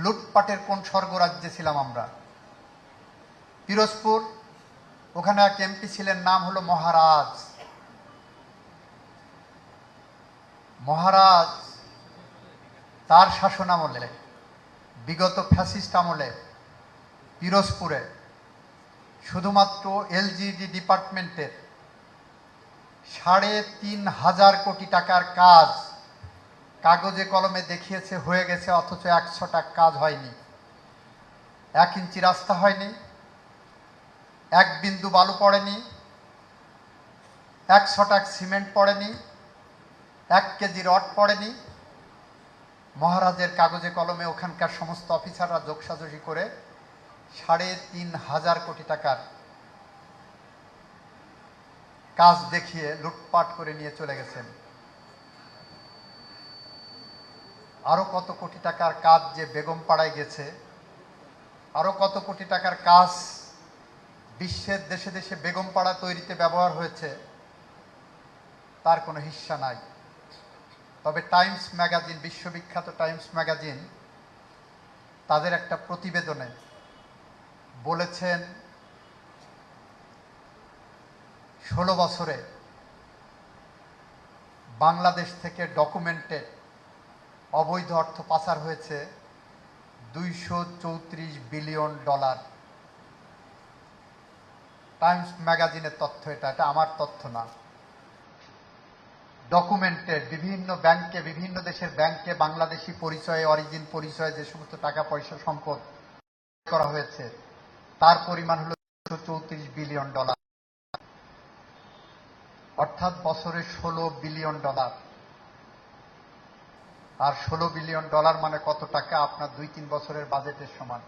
লুটপাটের কোন স্বর্গরাজ্যে ছিলাম আমরা। পিরোজপুর, ওখানে এক এমপি ছিলেন, নাম হলো মহারাজ। মহারাজ তার শাসন আমলে, বিগত ফ্যাসিস্ট আমলে পিরোজপুরে শুধুমাত্র এলজিডি ডিপার্টমেন্টের ৩,৫০০ কোটি টাকার কাজ কাগজে কলমে দেখিয়েছে হয়ে গেছে, অথচ ১০০ টাকা কাজ হয়নি। ১ ইঞ্চি রাস্তা হয়নি, ১ বিন্দু বালু পড়েনি, ১০০ টাকা সিমেন্ট পড়েনি, ১ কেজি রড পড়েনি। মহারাজের কাগজে কলমে ওখানকার সমস্ত অফিসাররা যোগসাজশি করে ৩,৫০০ কোটি টাকার কাজ দেখিয়ে লুটপাট করে নিয়ে চলে গেছেন। আরো কত কোটি টাকার কাজ যে বেগমপাড়ায় গেছে, আরো কত কোটি টাকার কাজ বিশ্বের দেশে দেশে বেগমপাড়া তৈরিতে ব্যবহার হয়েছে, তার কোনো হিস্সা নাই। তবে টাইমস ম্যাগাজিন, বিশ্ববিখ্যাত টাইমস ম্যাগাজিন, তাদের একটা প্রতিবেদনে বলেছেন ১৬ বছরে বাংলাদেশ থেকে ডকুমেন্টেড অবৈধ অর্থ পাচার হয়েছে $২৩৪ বিলিয়ন। টাইমস ম্যাগাজিনের তথ্য এটা আমার তথ্য না। ডকুমেন্টেড বিভিন্ন ব্যাংকে, বিভিন্ন দেশের ব্যাংকে বাংলাদেশি পরিচয়ে, অরিজিন পরিচয়ে যে সমস্ত টাকা পয়সা সম্পদ করা হয়েছে তার পরিমাণ হলো $২৩৪ বিলিয়ন, অর্থাৎ বছরে $১৬ বিলিয়ন। আর $১৬ বিলিয়ন মানে কত টাকা? আপনার ২-৩ বছরের বাজেটের সমান।